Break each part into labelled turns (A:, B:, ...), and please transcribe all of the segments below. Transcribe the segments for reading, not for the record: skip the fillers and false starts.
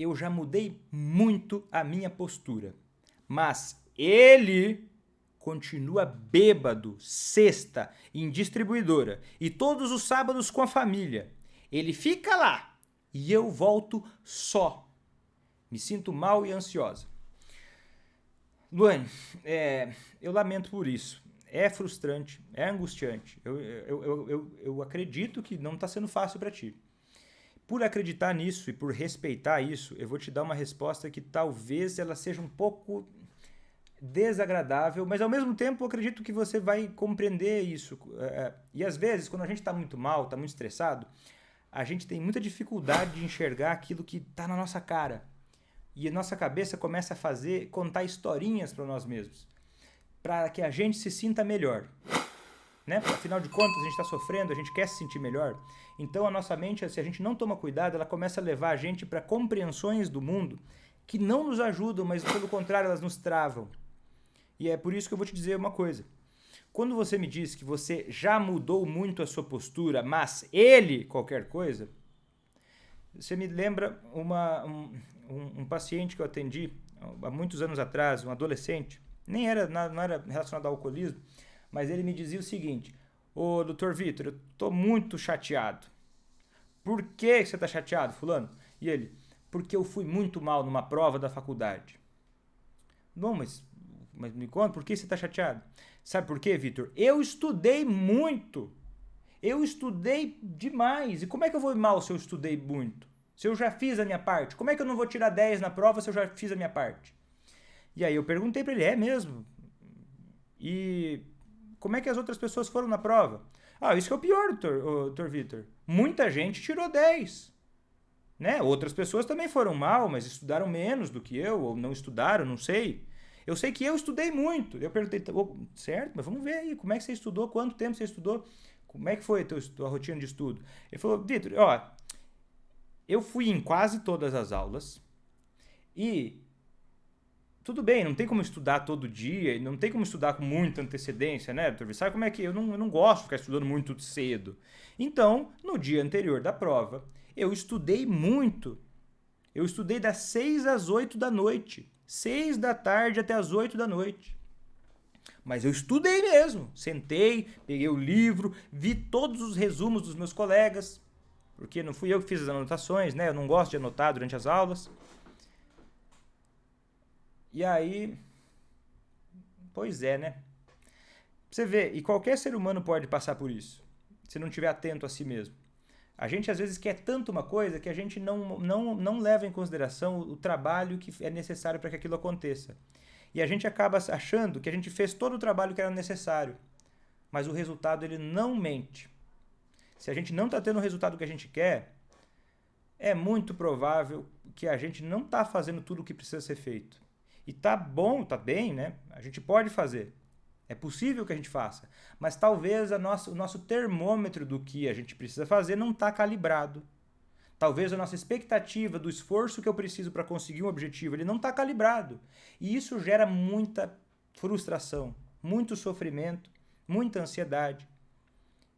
A: eu já mudei muito a minha postura. Mas ele continua bêbado, sexta, em distribuidora e todos os sábados com a família. Ele fica lá e eu volto só. Me sinto mal e ansiosa. Luane, eu lamento por isso. É frustrante, é angustiante. Eu acredito que não está sendo fácil para ti. Por acreditar nisso e por respeitar isso, eu vou te dar uma resposta que talvez ela seja um pouco desagradável, mas ao mesmo tempo eu acredito que você vai compreender isso. E às vezes, quando a gente está muito mal, está muito estressado, a gente tem muita dificuldade de enxergar aquilo que está na nossa cara. E a nossa cabeça começa a contar historinhas para nós mesmos, para que a gente se sinta melhor. Né? Afinal de contas, a gente está sofrendo, a gente quer se sentir melhor. Então a nossa mente, se a gente não toma cuidado, ela começa a levar a gente para compreensões do mundo que não nos ajudam, mas pelo contrário, elas nos travam. E é por isso que eu vou te dizer uma coisa. Quando você me diz que você já mudou muito a sua postura, mas ele qualquer coisa, você me lembra um paciente que eu atendi há muitos anos atrás, um adolescente, não era relacionado ao alcoolismo, mas ele me dizia o seguinte: ô, doutor Vitor, eu tô muito chateado. Por que você tá chateado, fulano? E ele: porque eu fui muito mal numa prova da faculdade. Bom, mas me conta, por que você tá chateado? Sabe por quê, Vitor? Eu estudei muito. Eu estudei demais. E como é que eu vou ir mal se eu estudei muito? Se eu já fiz a minha parte? Como é que eu não vou tirar 10 na prova se eu já fiz a minha parte? E aí eu perguntei pra ele: é mesmo? E como é que as outras pessoas foram na prova? Ah, isso que é o pior, doutor Vitor. Muita gente tirou 10. Né? Outras pessoas também foram mal, mas estudaram menos do que eu, ou não estudaram, não sei. Eu sei que eu estudei muito. Eu perguntei: certo, mas vamos ver aí, como é que você estudou? Quanto tempo você estudou? Como é que foi a tua rotina de estudo? Ele falou: Vitor, eu fui em quase todas as aulas e tudo bem, não tem como estudar todo dia, não tem como estudar com muita antecedência, né, doutor? Sabe como é que eu não gosto de ficar estudando muito cedo. Então, no dia anterior da prova, eu estudei muito. Eu estudei das 6 às 8 da noite. 6 da tarde até as 8 da noite. Mas eu estudei mesmo. Sentei, peguei o livro, vi todos os resumos dos meus colegas, porque não fui eu que fiz as anotações, né? Eu não gosto de anotar durante as aulas. E aí, pois é, né? Você vê, e qualquer ser humano pode passar por isso, se não estiver atento a si mesmo. A gente às vezes quer tanto uma coisa que a gente não leva em consideração o trabalho que é necessário para que aquilo aconteça. E a gente acaba achando que a gente fez todo o trabalho que era necessário, mas o resultado ele não mente. Se a gente não está tendo o resultado que a gente quer, é muito provável que a gente não está fazendo tudo o que precisa ser feito. E tá bom, tá bem, né? A gente pode fazer. É possível que a gente faça. Mas talvez o nosso termômetro do que a gente precisa fazer não está calibrado. Talvez a nossa expectativa do esforço que eu preciso para conseguir um objetivo, ele não está calibrado. E isso gera muita frustração, muito sofrimento, muita ansiedade.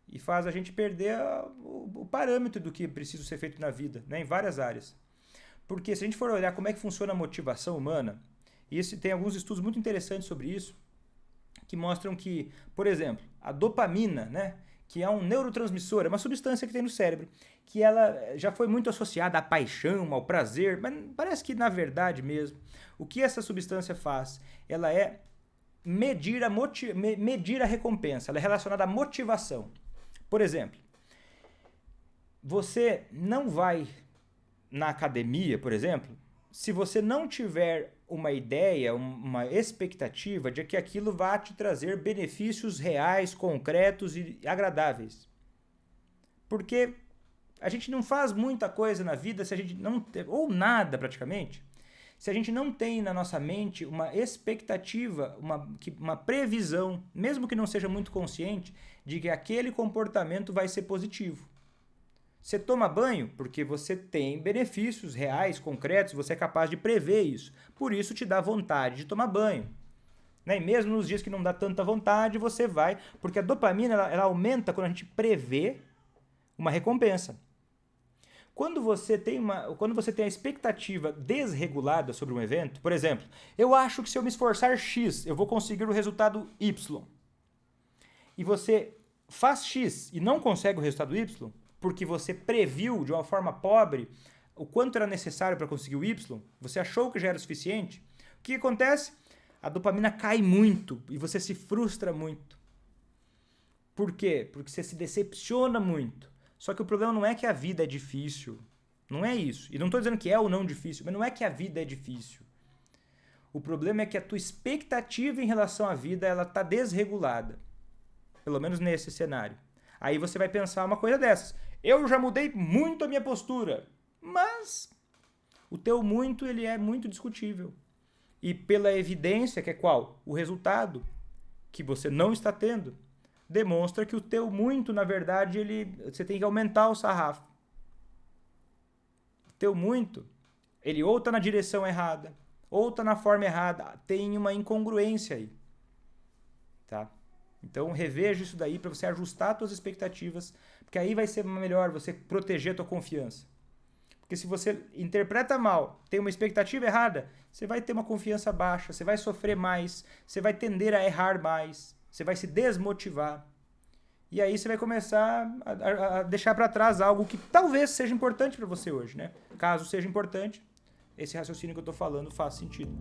A: E faz a gente perder o parâmetro do que precisa ser feito na vida, né? Em várias áreas. Porque se a gente for olhar como é que funciona a motivação humana, e tem alguns estudos muito interessantes sobre isso, que mostram que, por exemplo, a dopamina, né, que é um neurotransmissor, é uma substância que tem no cérebro, que ela já foi muito associada à paixão, ao prazer, mas parece que na verdade mesmo, o que essa substância faz? Ela é medir a recompensa, ela é relacionada à motivação. Por exemplo, você não vai na academia, por exemplo, se você não tiver uma ideia, uma expectativa de que aquilo vá te trazer benefícios reais, concretos e agradáveis. Porque a gente não faz muita coisa na vida se a gente não tem, ou nada praticamente, se a gente não tem na nossa mente uma expectativa, uma previsão, mesmo que não seja muito consciente, de que aquele comportamento vai ser positivo. Você toma banho porque você tem benefícios reais, concretos, você é capaz de prever isso. Por isso te dá vontade de tomar banho. Né? E mesmo nos dias que não dá tanta vontade, você vai, porque a dopamina ela aumenta quando a gente prevê uma recompensa. Quando você tem a expectativa desregulada sobre um evento, por exemplo, eu acho que se eu me esforçar X, eu vou conseguir o resultado Y. E você faz X e não consegue o resultado Y, porque você previu de uma forma pobre o quanto era necessário para conseguir o Y, você achou que já era o suficiente, o que acontece? A dopamina cai muito e você se frustra muito. Por quê? Porque você se decepciona muito. Só que o problema não é que a vida é difícil. Não é isso. E não estou dizendo que é ou não difícil, mas não é que a vida é difícil. O problema é que a tua expectativa em relação à vida ela está desregulada. Pelo menos nesse cenário. Aí você vai pensar uma coisa dessas. Eu já mudei muito a minha postura. Mas o teu muito ele é muito discutível. E pela evidência, que é qual? O resultado que você não está tendo, demonstra que o teu muito, na verdade, você tem que aumentar o sarrafo. O teu muito, ele ou está na direção errada, ou está na forma errada. Tem uma incongruência aí. Tá? Então reveja isso daí para você ajustar as tuas expectativas, porque aí vai ser melhor você proteger a tua confiança. Porque se você interpreta mal, tem uma expectativa errada, você vai ter uma confiança baixa, você vai sofrer mais, você vai tender a errar mais, você vai se desmotivar. E aí você vai começar a deixar para trás algo que talvez seja importante para você hoje, né? Caso seja importante, esse raciocínio que eu estou falando faz sentido.